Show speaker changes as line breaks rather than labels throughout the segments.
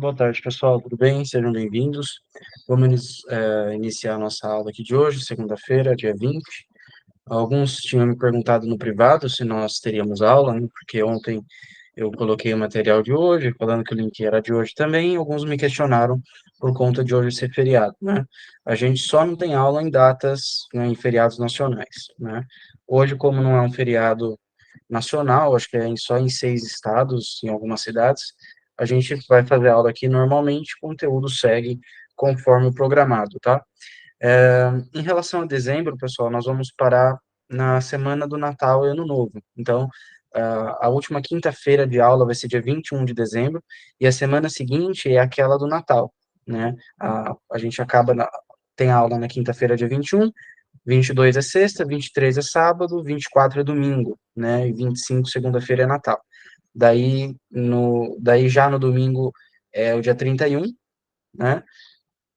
Boa tarde, pessoal. Tudo bem? Sejam bem-vindos. Vamos iniciar a nossa aula aqui de hoje, segunda-feira, dia 20. Alguns tinham me perguntado no privado se nós teríamos aula, né? Porque ontem eu coloquei o material de hoje, falando que o link era de hoje também. Alguns me questionaram por conta de hoje ser feriado, né? A gente só não tem aula em datas, né, em feriados nacionais, né? Hoje, como não é um feriado nacional, acho que é só em 6 estados, em algumas cidades, a gente vai fazer aula aqui normalmente, o conteúdo segue conforme o programado, tá? Em relação a dezembro, pessoal, nós vamos parar na semana do Natal e Ano Novo. Então, a última quinta-feira de aula vai ser dia 21 de dezembro, e a semana seguinte é aquela do Natal, né? A gente tem aula na quinta-feira, dia 21, 22 é sexta, 23 é sábado, 24 é domingo, né? E 25, segunda-feira, é Natal. Daí já no domingo é o dia 31, né?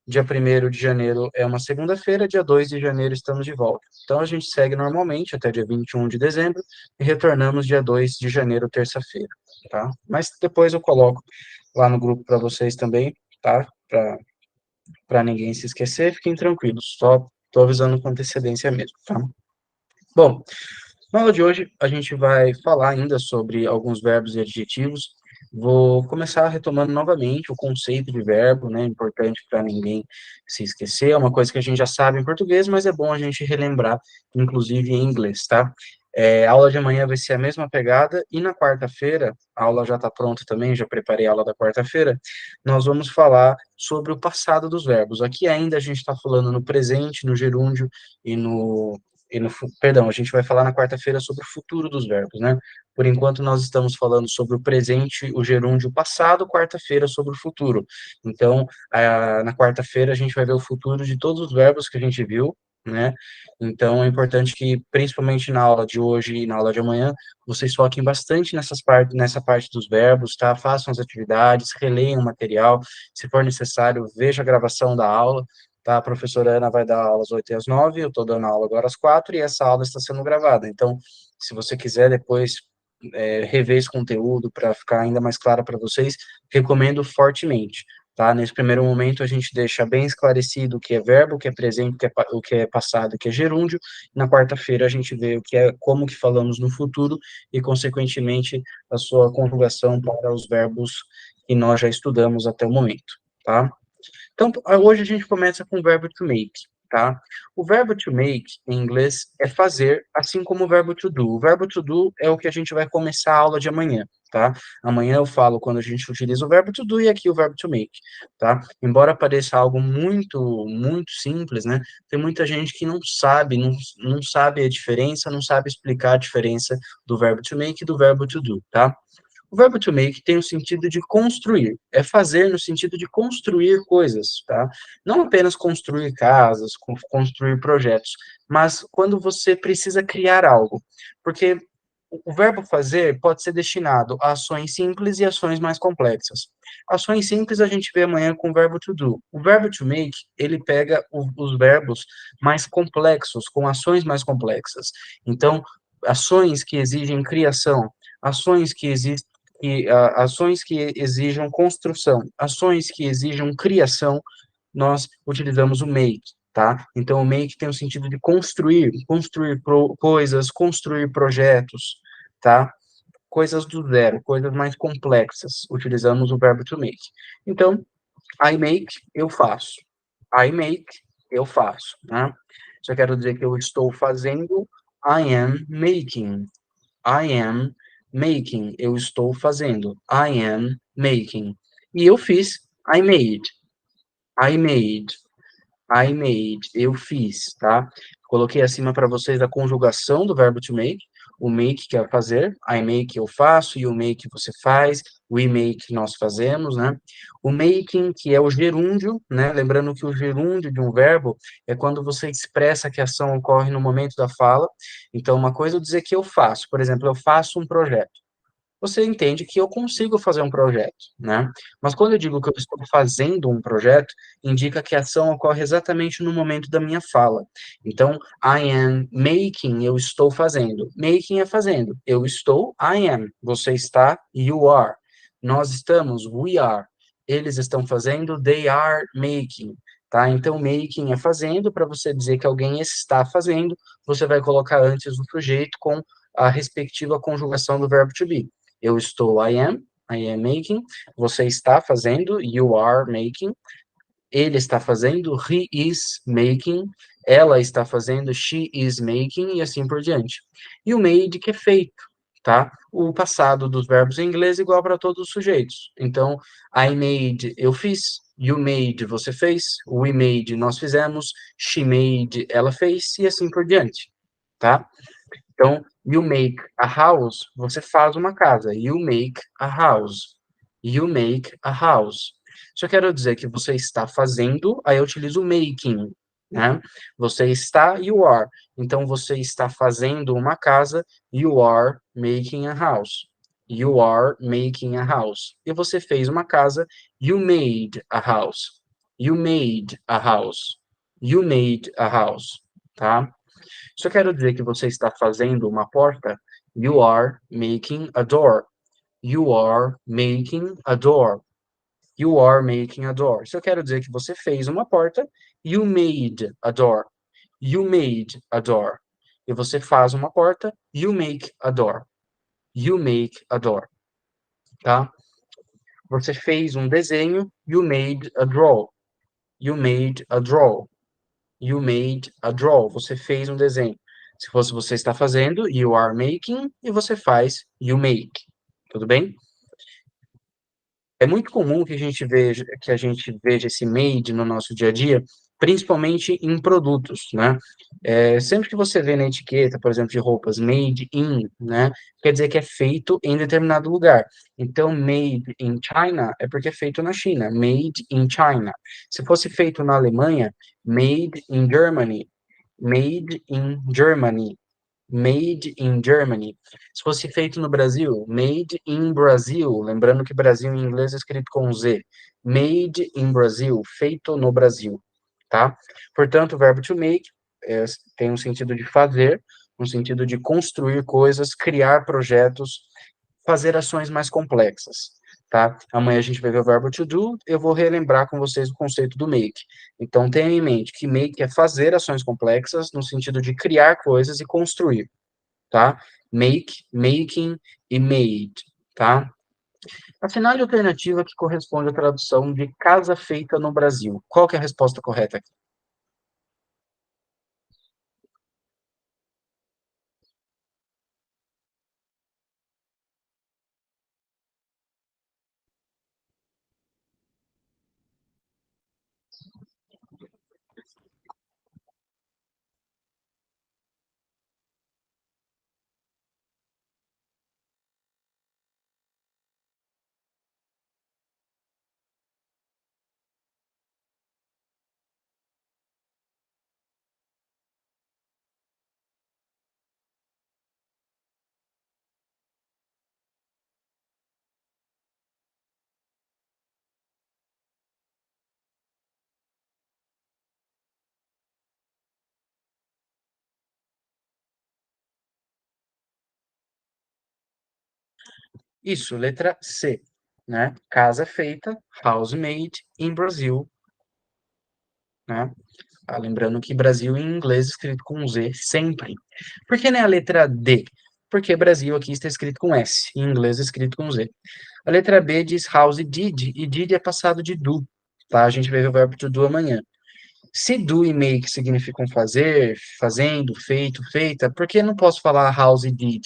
Dia 1º de janeiro é uma segunda-feira, dia 2 de janeiro estamos de volta. Então a gente segue normalmente até dia 21 de dezembro e retornamos dia 2 de janeiro, terça-feira, tá? Mas depois eu coloco lá no grupo para vocês também, tá? Para ninguém se esquecer, fiquem tranquilos, só estou avisando com antecedência mesmo, tá? Bom, na aula de hoje, a gente vai falar ainda sobre alguns verbos e adjetivos. Vou começar retomando novamente o conceito de verbo, né? Importante para ninguém se esquecer. É uma coisa que a gente já sabe em português, mas é bom a gente relembrar, inclusive em inglês, tá? A aula de amanhã vai ser a mesma pegada, e na quarta-feira, a aula já está pronta também, já preparei a aula da quarta-feira, nós vamos falar sobre o passado dos verbos. Aqui ainda a gente está falando no presente, no gerúndio e perdão, a gente vai falar na quarta-feira sobre o futuro dos verbos, né? Por enquanto, nós estamos falando sobre o presente, o gerúndio, o passado, quarta-feira sobre o futuro. Então, na quarta-feira, a gente vai ver o futuro de todos os verbos que a gente viu, né? Então, é importante que, principalmente na aula de hoje e na aula de amanhã, vocês foquem bastante nessa parte dos verbos, tá? Façam as atividades, releiam o material, se for necessário, veja a gravação da aula, tá? A professora Ana vai dar aulas 8 e às 9, eu estou dando aula agora às 4, e essa aula está sendo gravada. Então, se você quiser depois rever esse conteúdo para ficar ainda mais claro para vocês, recomendo fortemente. Tá? Nesse primeiro momento, a gente deixa bem esclarecido o que é verbo, o que é presente, o que é passado, o que é gerúndio. Na quarta-feira, a gente vê o que é, como que falamos no futuro e, consequentemente, a sua conjugação para os verbos que nós já estudamos até o momento. Tá? Então, hoje a gente começa com o verbo to make, tá? O verbo to make, em inglês, é fazer, assim como o verbo to do. O verbo to do é o que a gente vai começar a aula de amanhã, tá? Amanhã eu falo quando a gente utiliza o verbo to do, e aqui o verbo to make, tá? Embora pareça algo muito, muito simples, né? Tem muita gente que não sabe a diferença, não sabe explicar a diferença do verbo to make e do verbo to do, tá? O verbo to make tem o sentido de construir, é fazer no sentido de construir coisas, tá? Não apenas construir casas, construir projetos, mas quando você precisa criar algo. Porque o verbo fazer pode ser destinado a ações simples e ações mais complexas. Ações simples a gente vê amanhã com o verbo to do. O verbo to make, ele pega os verbos mais complexos, com ações mais complexas. Então, ações que exigem criação, ações que existem ações que exijam construção, ações que exijam criação, nós utilizamos o make, tá? Então, o make tem o sentido de construir, coisas, construir projetos, tá? Coisas do zero, coisas mais complexas, utilizamos o verbo to make. Então, I make, eu faço. I make, eu faço, né? Só quero dizer que eu estou fazendo, I am making. I am making. Eu estou fazendo. I am making. E eu fiz. I made. I made. I made. Eu fiz, tá? Coloquei acima para vocês a conjugação do verbo to make. O make, que é fazer. I make, eu faço. E o make, você faz. We make, nós fazemos, né? O making, que é o gerúndio, né? Lembrando que o gerúndio de um verbo é quando você expressa que a ação ocorre no momento da fala. Então, uma coisa é eu dizer que eu faço. Por exemplo, eu faço um projeto. Você entende que eu consigo fazer um projeto, né? Mas quando eu digo que eu estou fazendo um projeto, indica que a ação ocorre exatamente no momento da minha fala. Então, I am making, eu estou fazendo. Making é fazendo. Eu estou, I am. Você está, you are. Nós estamos, we are. Eles estão fazendo, they are making, tá? Então, making é fazendo, para você dizer que alguém está fazendo, você vai colocar antes o sujeito com a respectiva conjugação do verbo to be. Eu estou, I am making. Você está fazendo, you are making. Ele está fazendo, he is making. Ela está fazendo, she is making, e assim por diante. E o made, que é feito, tá? O passado dos verbos em inglês é igual para todos os sujeitos. Então, I made, eu fiz. You made, você fez. We made, nós fizemos. She made, ela fez, e assim por diante, tá? Então, you make a house, você faz uma casa. You make a house. You make a house. Se eu quero dizer que você está fazendo, aí eu utilizo making, né? Você está, you are. Então, você está fazendo uma casa, you are making a house. You are making a house. E você fez uma casa, you made a house. You made a house. You made a house, tá? Se eu quero dizer que você está fazendo uma porta, you are making a door. You are making a door. You are making a door. Se eu quero dizer que você fez uma porta, you made a door. You made a door. E você faz uma porta, you make a door. You make a door, tá? Você fez um desenho, you made a draw. You made a draw. You made a draw. Você fez um desenho. Se fosse você está fazendo, you are making, e você faz, you make. Tudo bem? É muito comum que a gente veja esse made no nosso dia a dia, principalmente em produtos, né? Sempre que você vê na etiqueta, por exemplo, de roupas, made in, né? Quer dizer que é feito em determinado lugar. Então, made in China é porque é feito na China. Made in China. Se fosse feito na Alemanha, made in Germany. Made in Germany. Made in Germany. Se fosse feito no Brasil, made in Brazil. Lembrando que Brasil em inglês é escrito com Z. Made in Brazil, feito no Brasil, tá? Portanto, o verbo to make tem um sentido de fazer, um sentido de construir coisas, criar projetos, fazer ações mais complexas, tá? Amanhã a gente vai ver o verbo to do, eu vou relembrar com vocês o conceito do make. Então, tenha em mente que make é fazer ações complexas no sentido de criar coisas e construir, tá? Make, making e made, tá? A final alternativa que corresponde à tradução de casa feita no Brasil. Qual que é a resposta correta aqui? Isso, letra C, né? Casa feita, house made, in Brazil, né? Lembrando que Brasil em inglês é escrito com Z sempre. Por que não é a letra D? Porque Brasil aqui está escrito com S, em inglês é escrito com Z. A letra B diz house did, e did é passado de do, tá? A gente vai ver o verbo to do amanhã. Se do e make significam fazer, fazendo, feito, feita, por que não posso falar house did?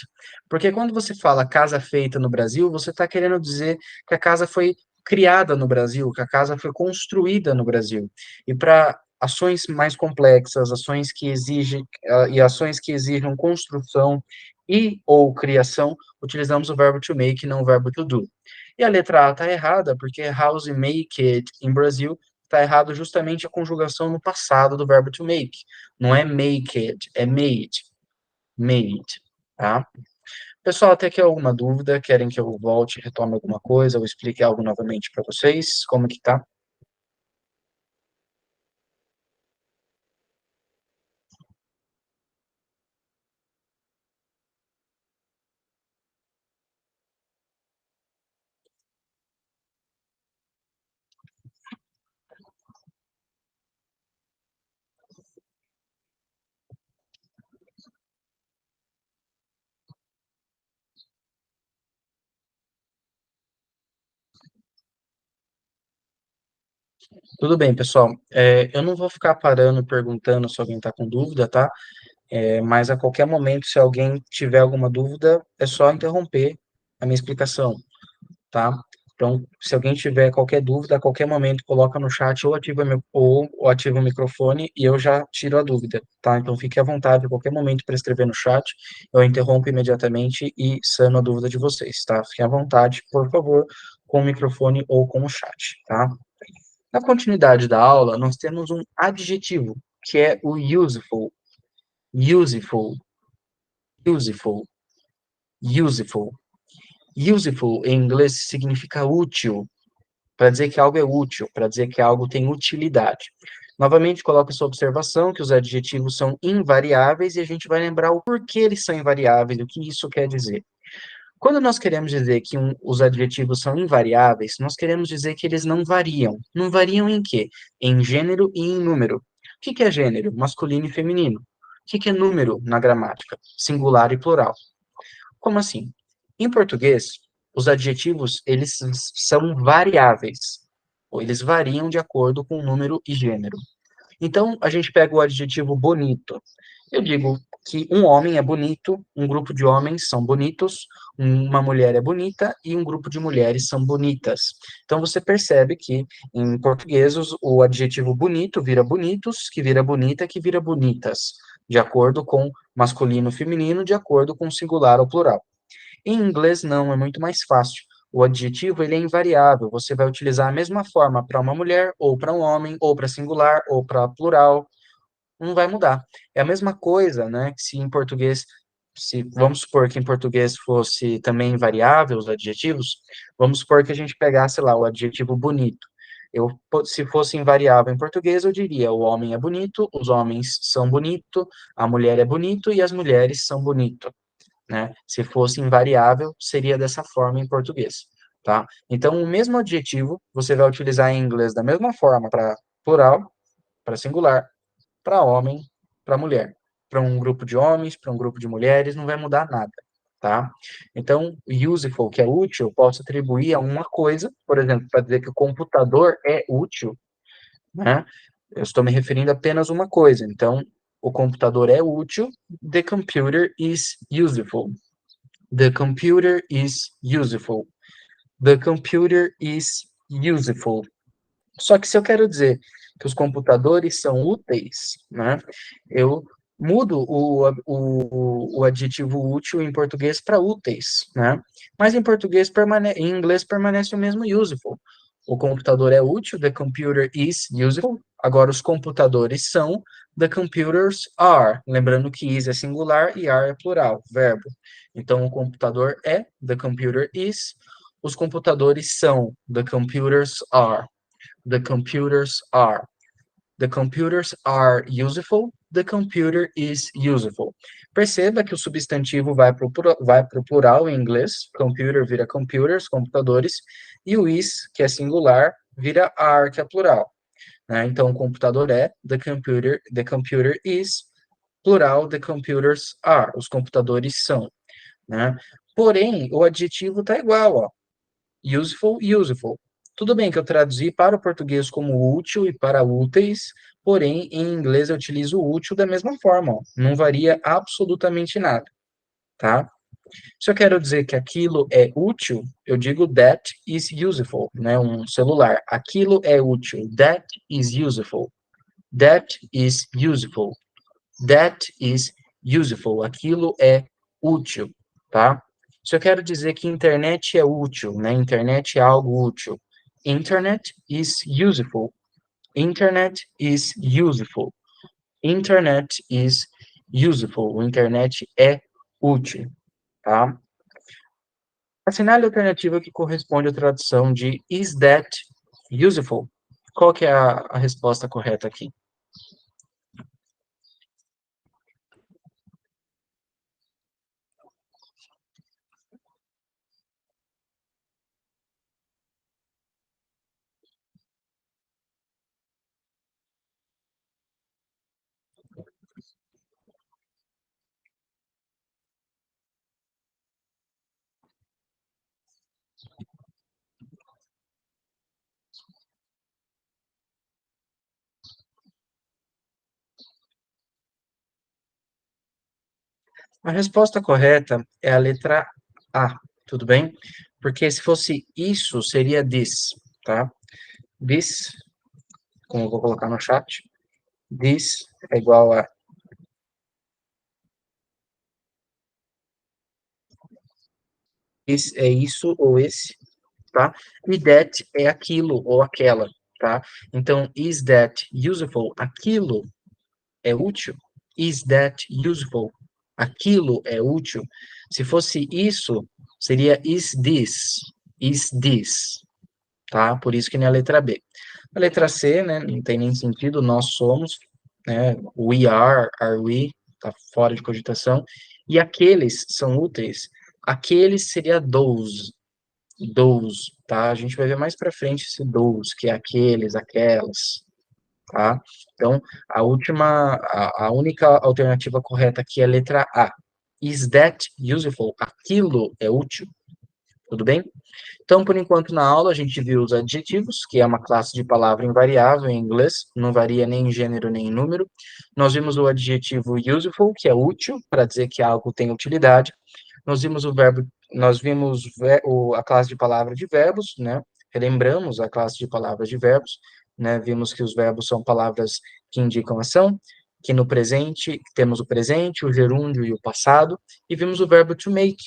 Porque quando você fala casa feita no Brasil, você está querendo dizer que a casa foi criada no Brasil, que a casa foi construída no Brasil. E para ações mais complexas, ações que exigem e ações que exijam construção e ou criação, utilizamos o verbo to make, não o verbo to do. E a letra A está errada, porque house make it em Brasil está errado justamente a conjugação no passado do verbo to make. Não é make it, é made. Made, tá? Pessoal, até aqui alguma dúvida? Querem que eu volte, retome alguma coisa ou explique algo novamente para vocês? Como que tá? Tudo bem, pessoal. Eu não vou ficar parando perguntando se alguém está com dúvida, tá? Mas a qualquer momento, se alguém tiver alguma dúvida, é só interromper a minha explicação, tá? Então, se alguém tiver qualquer dúvida, a qualquer momento, coloca no chat ou ativa o microfone e eu já tiro a dúvida, tá? Então, fique à vontade a qualquer momento para escrever no chat, eu interrompo imediatamente e sano a dúvida de vocês, tá? Fique à vontade, por favor, com o microfone ou com o chat, tá? Na continuidade da aula, nós temos um adjetivo, que é o useful. Useful, useful, useful. Useful em inglês significa útil, para dizer que algo é útil, para dizer que algo tem utilidade. Novamente, coloco essa observação que os adjetivos são invariáveis e a gente vai lembrar o porquê eles são invariáveis, o que isso quer dizer. Quando nós queremos dizer que os adjetivos são invariáveis, nós queremos dizer que eles não variam. Não variam em quê? Em gênero e em número. O que é gênero? Masculino e feminino. O que é número na gramática? Singular e plural. Como assim? Em português, os adjetivos, eles são variáveis. Ou eles variam de acordo com número e gênero. Então, a gente pega o adjetivo bonito. Eu digo que um homem é bonito, um grupo de homens são bonitos, uma mulher é bonita e um grupo de mulheres são bonitas. Então, você percebe que em português o adjetivo bonito vira bonitos, que vira bonita, que vira bonitas, de acordo com masculino e feminino, de acordo com singular ou plural. Em inglês, não, é muito mais fácil. O adjetivo ele é invariável. Você vai utilizar a mesma forma para uma mulher, ou para um homem, ou para singular, ou para plural. Não vai mudar. É a mesma coisa, né? Se em português, se vamos supor que em português fosse também invariável os adjetivos, vamos supor que a gente pegasse lá o adjetivo bonito. Se fosse invariável em português, eu diria: o homem é bonito, os homens são bonito, a mulher é bonito e as mulheres são bonito, né? Se fosse invariável, seria dessa forma em português, tá? Então, o mesmo adjetivo você vai utilizar em inglês da mesma forma para plural, para singular, para homem, para mulher. Para um grupo de homens, para um grupo de mulheres, não vai mudar nada, tá? Então, useful, que é útil, posso atribuir a uma coisa, por exemplo, para dizer que o computador é útil, né? Eu estou me referindo a apenas a uma coisa. Então, o computador é útil, the computer is useful. The computer is useful. The computer is useful. Só que se eu quero dizer que os computadores são úteis, né, eu mudo o adjetivo útil em português para úteis, né? Mas em em inglês permanece o mesmo useful. O computador é útil, the computer is useful. Agora os computadores são, the computers are. Lembrando que is é singular e are é plural, verbo. Então o computador é, the computer is. Os computadores são, the computers are. The computers are. The computers are useful. The computer is useful. Perceba que o substantivo vai pro plural em inglês. Computer vira computers, computadores. E o is, que é singular, vira are, que é plural, né? Então, o computador é the computer is, plural, the computers are. Os computadores são, né? Porém, o adjetivo está igual, ó. Useful, useful. Tudo bem que eu traduzi para o português como útil e para úteis, porém, em inglês eu utilizo útil da mesma forma, ó. Não varia absolutamente nada, tá? Se eu quero dizer que aquilo é útil, eu digo that is useful, né? Um celular. Aquilo é útil. That is useful. That is useful. That is useful. Aquilo é útil, tá? Se eu quero dizer que internet é útil, né? Internet é algo útil. Internet is useful. Internet is useful. Internet is useful. Internet é útil, tá? Assinale a alternativa que corresponde à tradução de is that useful? Qual que é a resposta correta aqui? A resposta correta é a letra A, tudo bem? Porque se fosse isso, seria this, tá? This, como eu vou colocar no chat, this é igual a this é isso ou esse, tá? E that é aquilo ou aquela, tá? Então, is that useful? Aquilo é útil? Is that useful? Aquilo é útil? Se fosse isso, seria is this? Is this? Tá? Por isso que nem a letra B. A letra C, né, não tem nem sentido, nós somos, né, we are we, tá fora de cogitação, e aqueles são úteis, aqueles seria those, tá? A gente vai ver mais para frente esse those, que é aqueles, aquelas, tá? Então, a única alternativa correta aqui é a letra A. Is that useful? Aquilo é útil, tudo bem? Então, por enquanto, na aula, a gente viu os adjetivos, que é uma classe de palavra invariável em inglês, não varia nem em gênero nem em número. Nós vimos o adjetivo useful, que é útil, para dizer que algo tem utilidade. Nós vimos o verbo, nós vimos a classe de palavra de verbos, né? Relembramos a classe de palavras de verbos, né? Vimos que os verbos são palavras que indicam ação, que no presente temos o presente, o gerúndio e o passado, e vimos o verbo to make,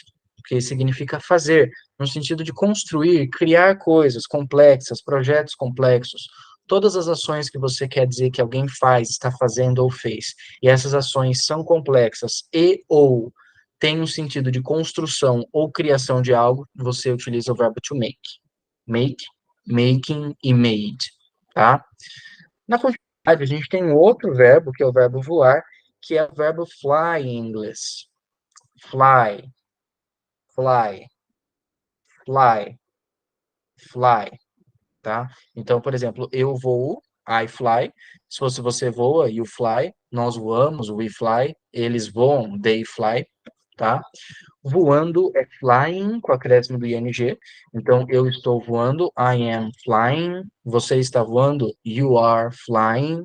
que significa fazer, no sentido de construir, criar coisas complexas, projetos complexos, todas as ações que você quer dizer que alguém faz, está fazendo ou fez, e essas ações são complexas e ou têm um sentido de construção ou criação de algo, você utiliza o verbo to make. Make, making e made, tá? Na continuidade, a gente tem outro verbo, que é o verbo voar, que é o verbo fly em inglês. Fly, fly, fly, fly. Tá? Então, por exemplo, eu voo, I fly. Se fosse você voa, you fly. Nós voamos, we fly. Eles voam, they fly, tá? Voando é flying, com acréscimo do ing. Então, eu estou voando, I am flying. Você está voando, you are flying.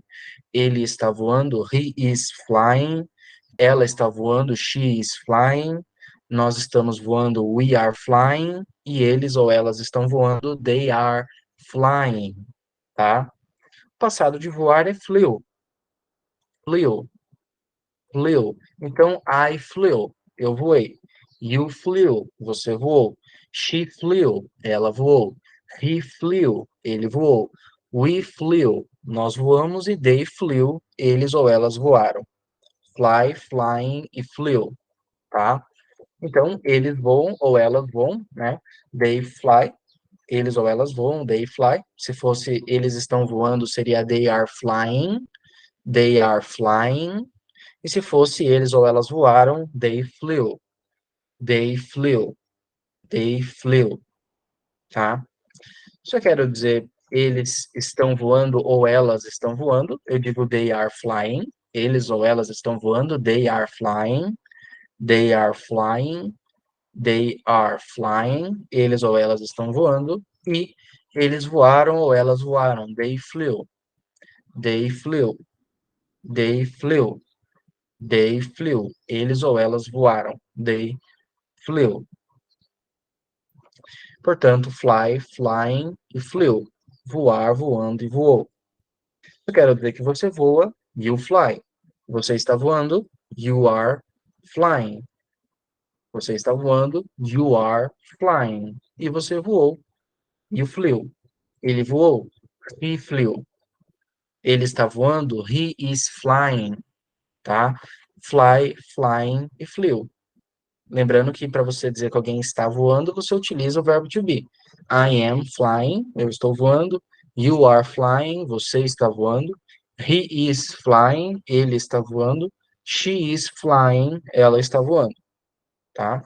Ele está voando, he is flying. Ela está voando, she is flying. Nós estamos voando, we are flying. E eles ou elas estão voando, they are flying, tá? O passado de voar é flew, flew. Então, I flew, eu voei. You flew, você voou. She flew, ela voou. He flew, ele voou. We flew, nós voamos. E they flew, eles ou elas voaram. Fly, flying e flew, tá? Então, eles voam ou elas voam, né? They fly, eles ou elas voam, they fly. Se fosse eles estão voando, seria they are flying, they are flying. E se fosse eles ou elas voaram, they flew, they flew, they flew, tá? Se eu quero dizer eles estão voando ou elas estão voando, eu digo they are flying, eles ou elas estão voando, they are flying, they are flying, they are flying, eles ou elas estão voando, e eles voaram ou elas voaram, they flew, they flew, they flew, they flew, eles ou elas voaram, they flew. Portanto, fly, flying e flew, voar, voando e voou. Eu quero dizer que você voa, you fly. Você está voando, you are flying. Você está voando, you are flying. E você voou, you flew. Ele voou, he flew. Ele está voando, he is flying, tá? Fly, flying e flew. Lembrando que para você dizer que alguém está voando, você utiliza o verbo to be. I am flying, eu estou voando. You are flying, você está voando. He is flying, ele está voando. She is flying, ela está voando, tá?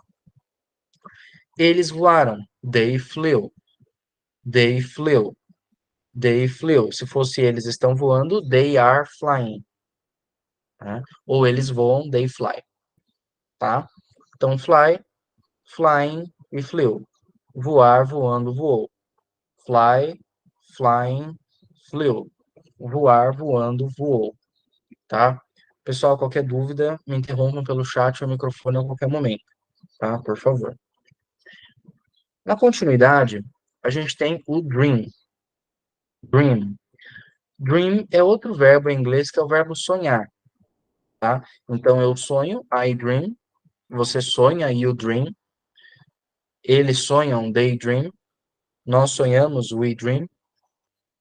Eles voaram. They flew. They flew. They flew. Se fosse eles estão voando, they are flying, tá? Ou eles voam, they fly, tá? Então, fly, flying e flew. Voar, voando, voou. Fly, flying, flew. Voar, voando, voou, tá? Pessoal, qualquer dúvida, me interrompam pelo chat ou microfone a qualquer momento, tá? Por favor. Na continuidade, a gente tem o dream. Dream. Dream é outro verbo em inglês que é o verbo sonhar, tá? Então, eu sonho, I dream. Você sonha, you dream. Eles sonham, they dream. Nós sonhamos, we dream,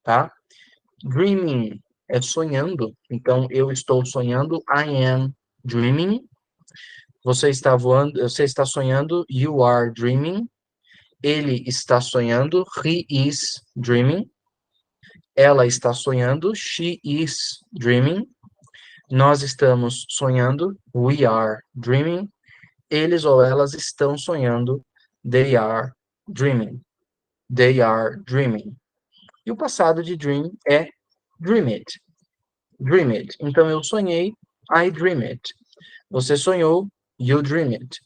tá? Dreaming é sonhando. Então, eu estou sonhando, I am dreaming. Você está voando, você está sonhando, you are dreaming. Ele está sonhando, he is dreaming. Ela está sonhando, she is dreaming. Nós estamos sonhando, we are dreaming. Eles ou elas estão sonhando, they are dreaming. They are dreaming. E o passado de dream é dream it. Dream it. Então eu sonhei, I dream it. Você sonhou, you dream it.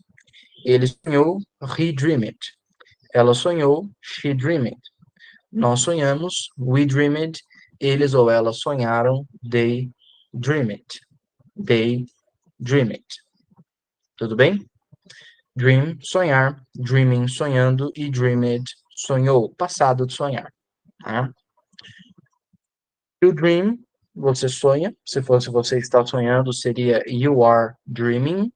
Ele sonhou, he dream it. Ela sonhou, she dream it. Nós sonhamos, we dream it. Eles ou elas sonharam, they dream it. They dream it. Tudo bem? Dream, sonhar. Dreaming, sonhando. E dreamed, sonhou. Passado de sonhar. Tá? You dream, você sonha. Se fosse você está sonhando, seria you are dreaming.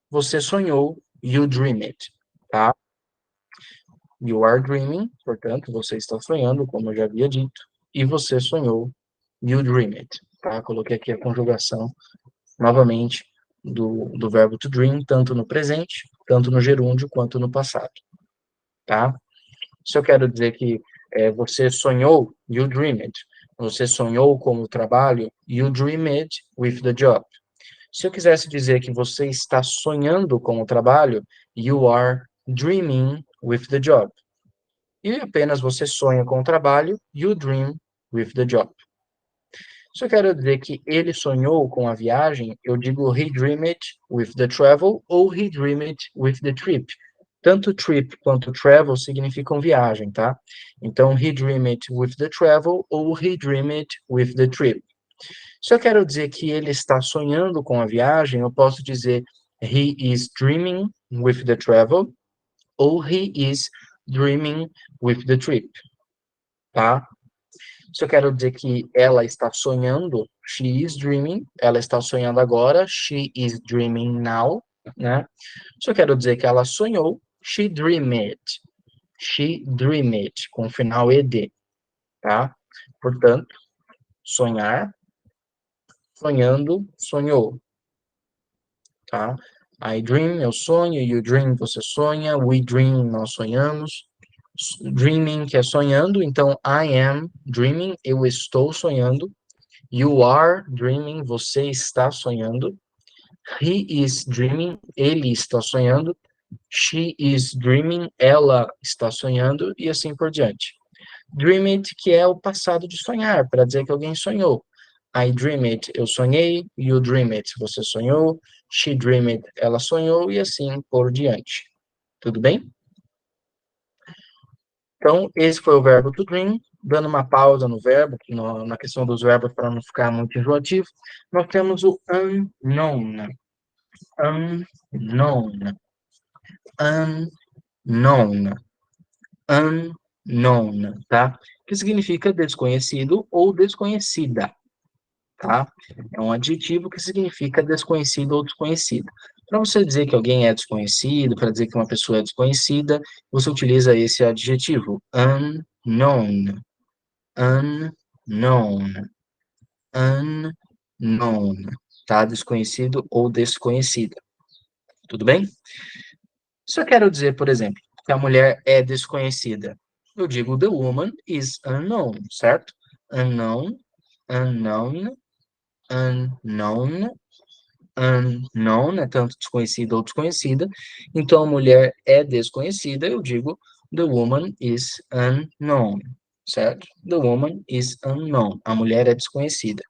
Você sonhou, you dream it. Tá? You are dreaming, portanto, você está sonhando, como eu já havia dito. E você sonhou, you dream it. Tá? Coloquei aqui a conjugação, novamente, do verbo to dream, tanto no presente, tanto no gerúndio, quanto no passado. Tá? Se eu quero dizer que você sonhou, you dream it. Você sonhou com o trabalho, you dream it with the job. Se eu quisesse dizer que você está sonhando com o trabalho, you are dreaming with the job. E apenas você sonha com o trabalho, you dream with the job. Se eu quero dizer que ele sonhou com a viagem, eu digo he dreamed with the travel ou he dreamed with the trip. Tanto trip quanto travel significam viagem, tá? Então, he dreamed with the travel ou he dreamed with the trip. Se eu quero dizer que ele está sonhando com a viagem, eu posso dizer he is dreaming with the travel ou he is dreaming with the trip, tá? Se eu quero dizer que ela está sonhando, she is dreaming, ela está sonhando agora, she is dreaming now, né? Se eu quero dizer que ela sonhou, she dreamed, com final ed, tá? Portanto, sonhar, sonhando, sonhou, tá? I dream, eu sonho, you dream, você sonha, we dream, nós sonhamos, dreaming, que é sonhando, então I am dreaming, eu estou sonhando, you are dreaming, você está sonhando, he is dreaming, ele está sonhando, she is dreaming, ela está sonhando, e assim por diante. Dream it, que é o passado de sonhar, para dizer que alguém sonhou. I dream it, eu sonhei, you dream it, você sonhou, she dream it, ela sonhou, e assim por diante. Tudo bem? Então, esse foi o verbo to dream. Dando uma pausa no verbo, na questão dos verbos, para não ficar muito enjoativo, nós temos o unknown. Unknown. Unknown. Unknown, tá? Que significa desconhecido ou desconhecida, tá? É um adjetivo que significa desconhecido ou desconhecida. Para você dizer que alguém é desconhecido, para dizer que uma pessoa é desconhecida, você utiliza esse adjetivo, unknown. Unknown. Unknown. Tá? Desconhecido ou desconhecida. Tudo bem? Se eu quero dizer, por exemplo, que a mulher é desconhecida, eu digo the woman is unknown, certo? Unknown, unknown, unknown, unknown, é tanto desconhecida ou desconhecida. Então, a mulher é desconhecida, eu digo the woman is unknown, certo? The woman is unknown. A mulher é desconhecida.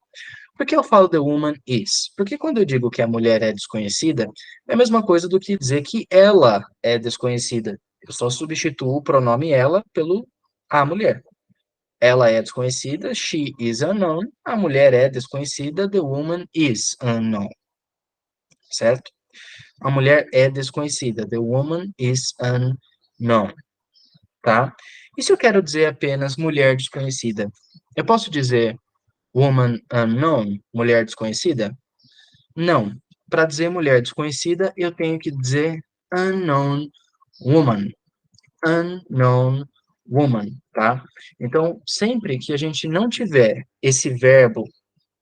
Por que eu falo the woman is? Porque quando eu digo que a mulher é desconhecida, é a mesma coisa do que dizer que ela é desconhecida. Eu só substituo o pronome ela pelo a mulher. ela é desconhecida, she is unknown, a mulher é desconhecida, the woman is unknown, certo? A mulher é desconhecida, the woman is unknown, tá? E se eu quero dizer apenas mulher desconhecida? Eu posso dizer woman unknown, mulher desconhecida? Não. Para dizer mulher desconhecida, eu tenho que dizer unknown woman. Unknown woman, tá? Então, sempre que a gente não tiver esse verbo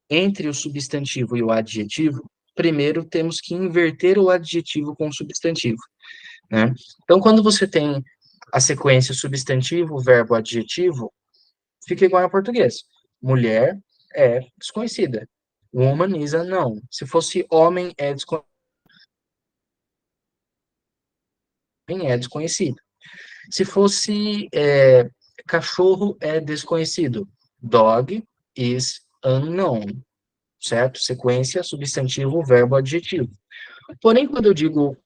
entre o substantivo e o adjetivo, primeiro temos que inverter o adjetivo com o substantivo, né? Então, quando você tem a sequência substantivo, verbo, adjetivo, fica igual ao português. Mulher é desconhecida. Woman is unknown. Se fosse homem é desconhecido. Se fosse cachorro é desconhecido. Dog is unknown, certo? Sequência, substantivo, verbo, adjetivo. Porém, quando eu digo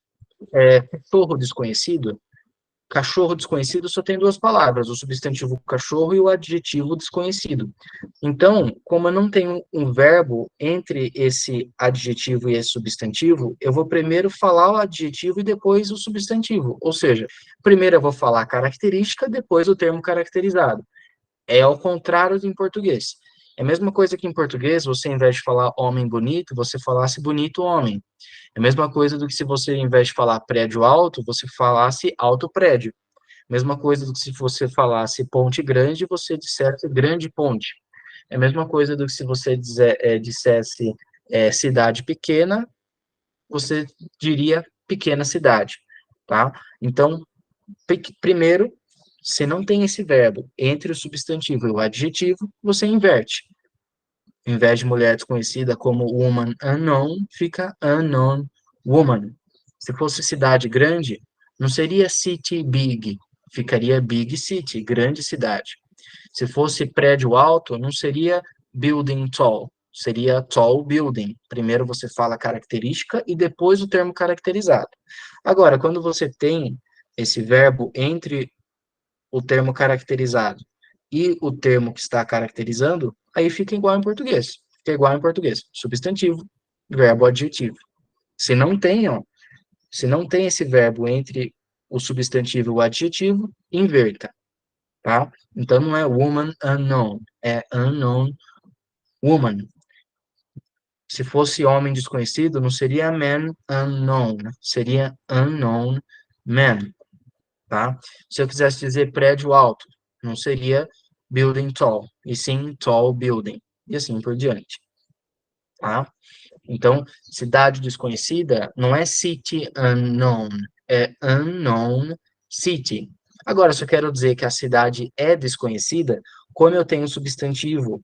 cachorro desconhecido só tem duas palavras, o substantivo cachorro e o adjetivo desconhecido. Então, como eu não tenho um verbo entre esse adjetivo e esse substantivo, eu vou primeiro falar o adjetivo e depois o substantivo. Ou seja, primeiro eu vou falar a característica, depois o termo caracterizado. É ao contrário em português. É a mesma coisa que em português, você, ao invés de falar homem bonito, você falasse bonito homem. É a mesma coisa do que se você, ao invés de falar prédio alto, você falasse alto prédio. Mesma coisa do que se você falasse ponte grande, você dissesse grande ponte. É a mesma coisa do que se você dissesse cidade pequena, você diria pequena cidade, tá? Então, primeiro, se não tem esse verbo entre o substantivo e o adjetivo, você inverte. Em vez de mulher desconhecida como woman unknown, fica unknown woman. Se fosse cidade grande, não seria city big, ficaria big city, grande cidade. Se fosse prédio alto, não seria building tall, seria tall building. Primeiro você fala a característica e depois o termo caracterizado. Agora, quando você tem esse verbo entre o termo caracterizado e o termo que está caracterizando, aí fica igual em português. Fica igual em português. Substantivo, verbo, adjetivo. Se não tem, ó, se não tem esse verbo entre o substantivo e o adjetivo, inverta, tá? Então não é woman unknown, é unknown woman. Se fosse homem desconhecido, não seria man unknown, seria unknown man, tá? Se eu quisesse dizer prédio alto, não seria building tall, e sim tall building, e assim por diante, tá? Então, cidade desconhecida não é city unknown, é unknown city. Agora, se eu quero dizer que a cidade é desconhecida, como eu tenho substantivo,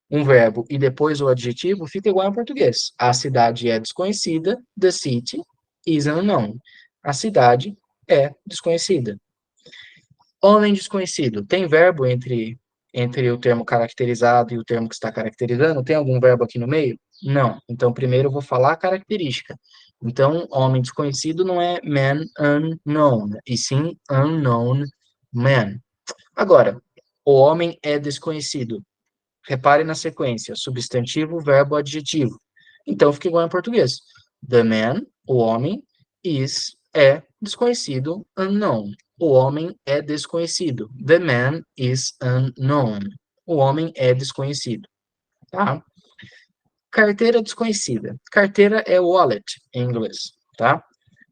um verbo e depois o adjetivo, fica igual em português. A cidade é desconhecida, the city is unknown. A cidade é desconhecida. Homem desconhecido. Tem verbo entre o termo caracterizado e o termo que está caracterizando? Tem algum verbo aqui no meio? Não. Então, primeiro eu vou falar a característica. Então, homem desconhecido não é man unknown, e sim unknown man. Agora, o homem é desconhecido. Repare na sequência: substantivo, verbo, adjetivo. Então, fica igual em português. The man, o homem, é desconhecido, unknown. O homem é desconhecido. The man is unknown. O homem é desconhecido, tá? Carteira desconhecida. Carteira é wallet em inglês, tá?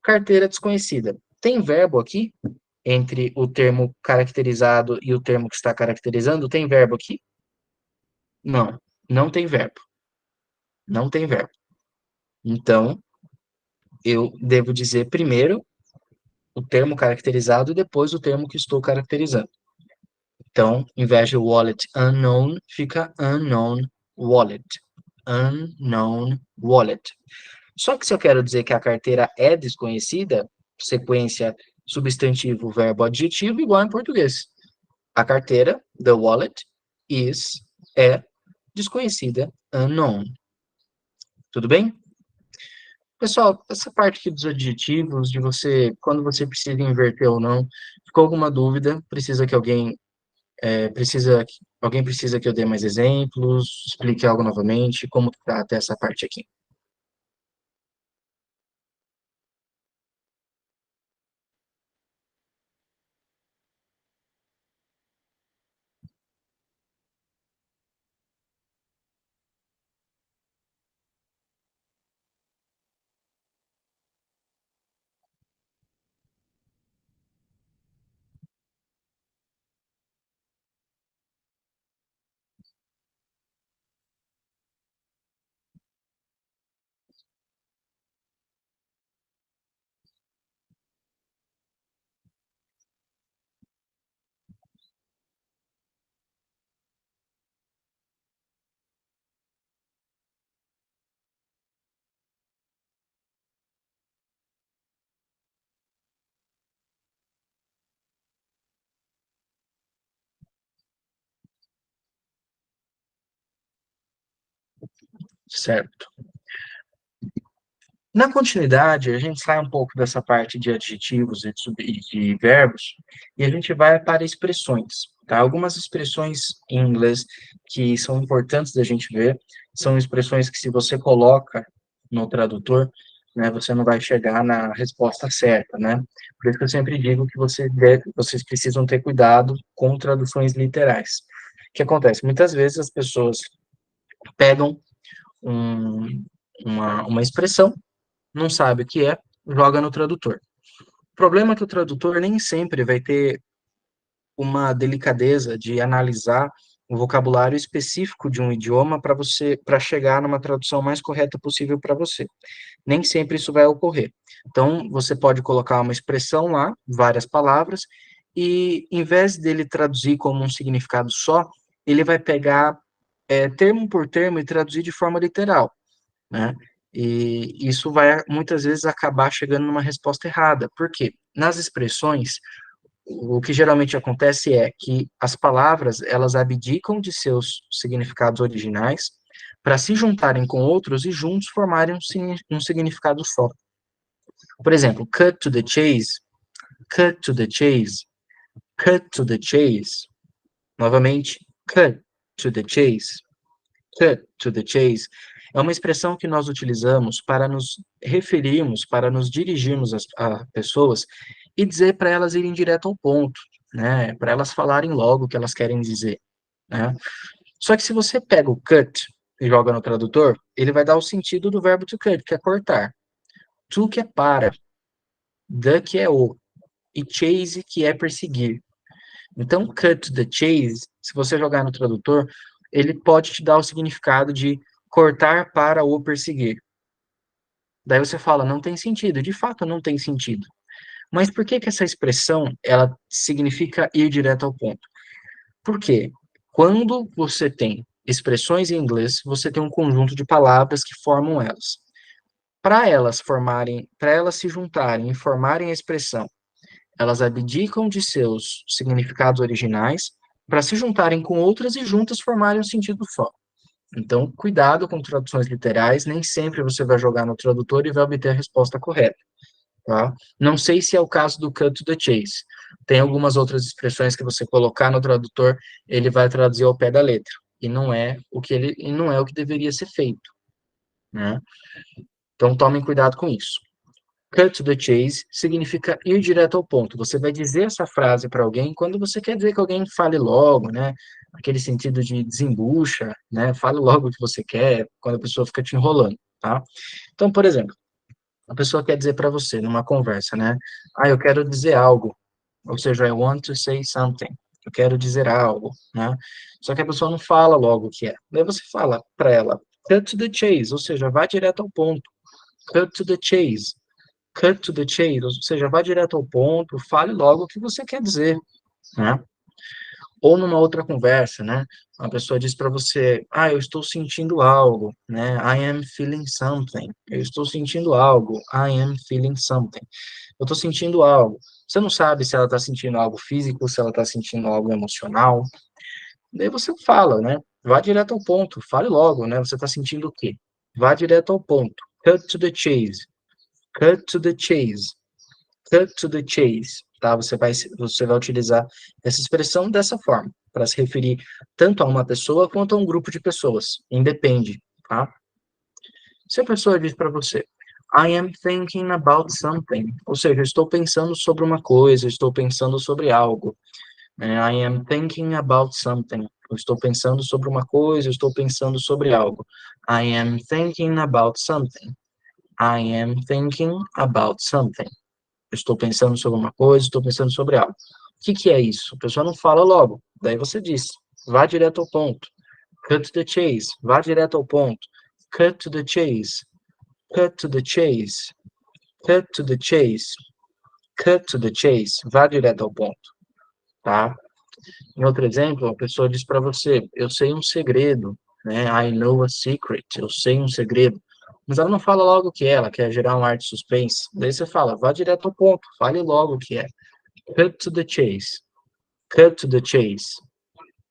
Carteira desconhecida. Tem verbo aqui entre o termo caracterizado e o termo que está caracterizando? Tem verbo aqui? Não, não tem verbo. Não tem verbo. Então, eu devo dizer primeiro o termo caracterizado e depois o termo que estou caracterizando. Então, em vez de wallet unknown, fica unknown wallet. Unknown wallet. Só que se eu quero dizer que a carteira é desconhecida, sequência substantivo, verbo, adjetivo, igual em português. A carteira, the wallet, é desconhecida, unknown. Tudo bem? Pessoal, essa parte aqui dos adjetivos, de você, quando você precisa inverter ou não, ficou alguma dúvida? Precisa que alguém, precisa Alguém precisa que eu dê mais exemplos, explique algo novamente, como está até essa parte aqui? Certo. Na continuidade, a gente sai um pouco dessa parte de adjetivos e de verbos e a gente vai para expressões, tá? Algumas expressões em inglês que são importantes da gente ver são expressões que, se você coloca no tradutor, né, você não vai chegar na resposta certa, né? Por isso que eu sempre digo que vocês precisam ter cuidado com traduções literais. O que acontece? Muitas vezes as pessoas pegam um, uma expressão, não sabe o que é, joga no tradutor. O problema é que o tradutor nem sempre vai ter uma delicadeza de analisar o vocabulário específico de um idioma para chegar numa tradução mais correta possível para você. Nem sempre isso vai ocorrer. Então, você pode colocar uma expressão lá, várias palavras, e em vez dele traduzir como um significado só, ele vai pegar termo por termo e traduzir de forma literal, né? E isso vai muitas vezes acabar chegando numa resposta errada. Por quê? Nas expressões, o que geralmente acontece é que as palavras, elas abdicam de seus significados originais para se juntarem com outros e juntos formarem um significado só. Por exemplo, cut to the chase, cut to the chase, cut to the chase. Novamente, cut to the chase, cut to the chase. É uma expressão que nós utilizamos para nos referirmos, para nos dirigirmos a pessoas e dizer para elas irem direto ao ponto, né? Para elas falarem logo o que elas querem dizer, né? Só que se você pega o cut e joga no tradutor, ele vai dar o sentido do verbo to cut, que é cortar. To, que é para. The, que é o. E chase, que é perseguir. Então, cut to the chase, se você jogar no tradutor, ele pode te dar o significado de cortar para o perseguir. Daí você fala, não tem sentido. De fato, não tem sentido. Mas por que que essa expressão, ela significa ir direto ao ponto? Porque quando você tem expressões em inglês, você tem um conjunto de palavras que formam elas. Para elas se juntarem e formarem a expressão, elas abdicam de seus significados originais para se juntarem com outras e juntas formarem um sentido só. Então, cuidado com traduções literais, nem sempre você vai jogar no tradutor e vai obter a resposta correta, tá? Não sei se é o caso do cut to the chase. Tem algumas outras expressões que você colocar no tradutor, ele vai traduzir ao pé da letra, e não é o que deveria ser feito, né? Então, tomem cuidado com isso. Cut to the chase significa ir direto ao ponto. Você vai dizer essa frase para alguém quando você quer dizer que alguém fale logo, né? Aquele sentido de desembucha, né? Fale logo o que você quer, quando a pessoa fica te enrolando, tá? Então, por exemplo, a pessoa quer dizer para você numa conversa, né? Ah, eu quero dizer algo. Ou seja, I want to say something. Eu quero dizer algo, né? Só que a pessoa não fala logo o que é. Daí você fala para ela, cut to the chase, ou seja, vá direto ao ponto. Cut to the chase. Cut to the chase, ou seja, vá direto ao ponto, fale logo o que você quer dizer, né? Ou numa outra conversa, né? Uma pessoa diz para você, ah, eu estou sentindo algo, né? I am feeling something. Eu estou sentindo algo. I am feeling something. Eu estou sentindo algo. Você não sabe se ela está sentindo algo físico, se ela está sentindo algo emocional. Daí você fala, né? Vá direto ao ponto, fale logo, né? Você está sentindo o quê? Vá direto ao ponto. Cut to the chase. Cut to the chase. Cut to the chase, tá? Você vai utilizar essa expressão dessa forma. para se referir tanto a uma pessoa quanto a um grupo de pessoas. Independe, tá? Se a pessoa diz para você, I am thinking about something, ou seja, eu estou pensando sobre uma coisa, estou pensando sobre algo. I am thinking about something. Eu estou pensando sobre uma coisa, eu estou pensando sobre algo. I am thinking about something. I am thinking about something. Eu estou pensando sobre uma coisa, estou pensando sobre algo. O que é isso? A pessoa não fala logo. Daí você diz, vá direto ao ponto. Cut to the chase. Vá direto ao ponto. Cut to the chase. Cut to the chase. Cut to the chase. Cut to the chase. Vá direto ao ponto, tá? Em outro exemplo, a pessoa diz para você, eu sei um segredo, né? I know a secret. Eu sei um segredo. Mas ela não fala logo o que é, ela quer gerar um ar de suspense. Daí você fala, vá direto ao ponto, fale logo o que é. Cut to the chase. Cut to the chase,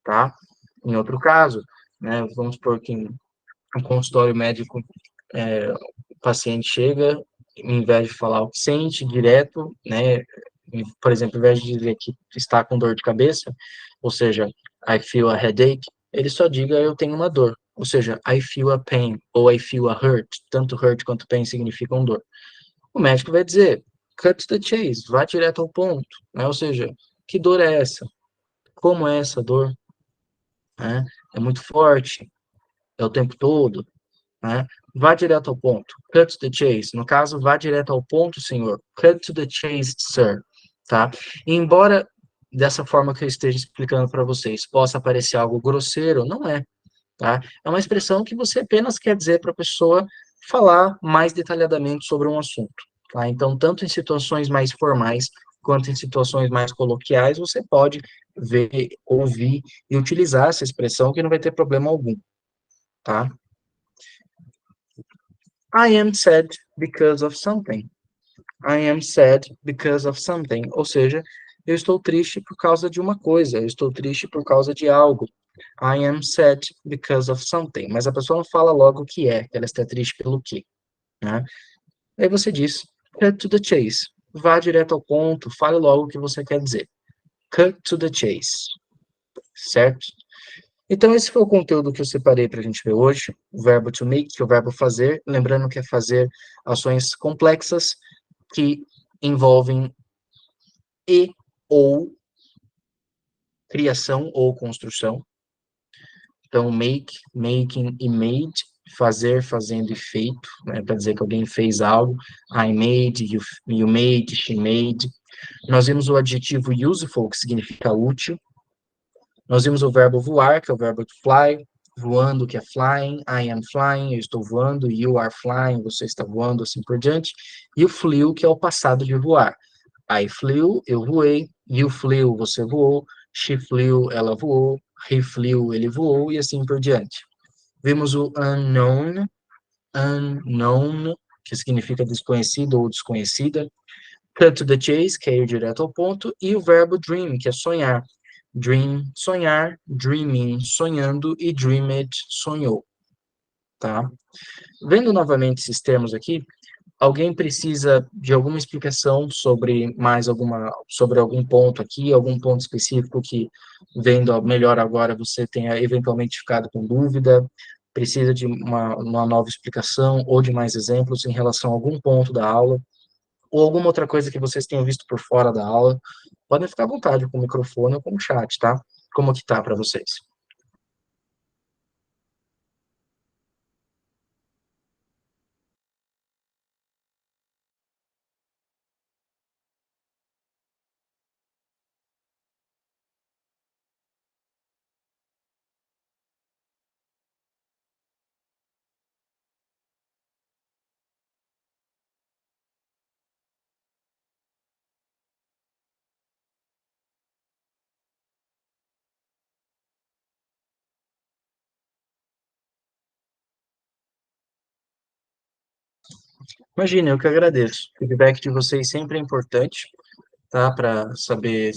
tá? Em outro caso, né, vamos supor que em um consultório médico, o paciente chega, em vez de falar o que sente direto, né, por exemplo, ao invés de dizer que está com dor de cabeça, ou seja, I feel a headache, ele só diga eu tenho uma dor, ou seja, I feel a pain, ou I feel a hurt, tanto hurt quanto pain significam dor. O médico vai dizer, cut the chase, vá direto ao ponto, né, ou seja, que dor é essa? Como é essa dor? Né? É muito forte, é o tempo todo, né? Vá direto ao ponto. Cut to the chase. No caso, vá direto ao ponto, senhor. Cut to the chase, sir. Tá? E embora dessa forma que eu esteja explicando para vocês possa parecer algo grosseiro, não é. Tá? É uma expressão que você apenas quer dizer para a pessoa falar mais detalhadamente sobre um assunto. Tá? Então, tanto em situações mais formais quanto em situações mais coloquiais, você pode ver, ouvir e utilizar essa expressão que não vai ter problema algum. Tá? I am sad because of something. I am sad because of something. Ou seja, eu estou triste por causa de uma coisa, eu estou triste por causa de algo. I am sad because of something. Mas a pessoa não fala logo o que é, ela está triste pelo quê, né? Aí você diz, cut to the chase. Vá direto ao ponto, fale logo o que você quer dizer. Cut to the chase. Certo? Então, esse foi o conteúdo que eu separei para a gente ver hoje. O verbo to make, que é o verbo fazer. Lembrando que é fazer ações complexas que envolvem e ou criação ou construção. Então, make, making e made, fazer, fazendo e feito, né, para dizer que alguém fez algo. I made, you made, she made. Nós vimos o adjetivo useful, que significa útil. Nós vimos o verbo voar, que é o verbo to fly, voando, que é flying, I am flying, eu estou voando, you are flying, você está voando, assim por diante. E o flew, que é o passado de voar. I flew, eu voei, you flew, você voou, she flew, ela voou, he flew, ele voou, e assim por diante. Vimos o unknown, unknown, que significa desconhecido ou desconhecida. Cut to the chase, que é ir direto ao ponto, e o verbo dream, que é sonhar. Dream, sonhar, dreaming, sonhando, e dreamed, sonhou, tá? Vendo novamente esses termos aqui, alguém precisa de alguma explicação sobre sobre algum ponto aqui, algum ponto específico que, vendo melhor agora, você tenha eventualmente ficado com dúvida, precisa de uma nova explicação ou de mais exemplos em relação a algum ponto da aula, ou alguma outra coisa que vocês tenham visto por fora da aula, podem ficar à vontade com o microfone ou com o chat, tá? Como que tá para vocês? Imagina, eu que agradeço. O feedback de vocês sempre é importante, tá? Para saber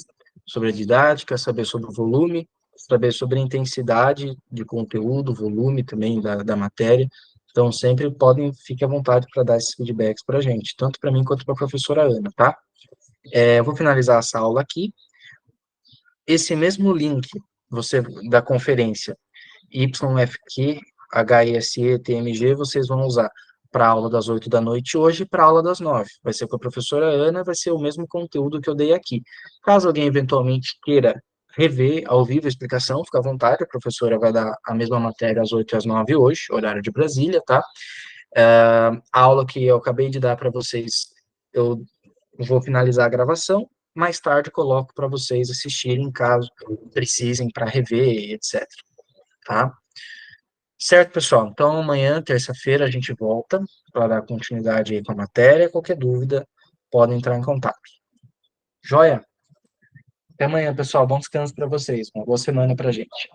sobre a didática, saber sobre o volume, saber sobre a intensidade de conteúdo, volume também da matéria. Então, sempre podem, fique à vontade para dar esses feedbacks para a gente, tanto para mim quanto para a professora Ana, tá? Eu vou finalizar essa aula aqui. Esse mesmo link você da conferência YFQ, HESE, TMG, vocês vão usar para a aula das 8 da noite hoje e para a aula das 9. Vai ser com a professora Ana, vai ser o mesmo conteúdo que eu dei aqui. Caso alguém eventualmente queira rever ao vivo a explicação, fica à vontade, a professora vai dar a mesma matéria às 8 e às 9 hoje, horário de Brasília, tá? A aula que eu acabei de dar para vocês, eu vou finalizar a gravação, mais tarde coloco para vocês assistirem, caso precisem para rever, etc. Tá? Certo, pessoal? Então, amanhã, terça-feira, a gente volta para dar continuidade aí com a matéria. Qualquer dúvida, podem entrar em contato. Joia? Até amanhã, pessoal. Bom descanso para vocês. Uma boa semana para a gente.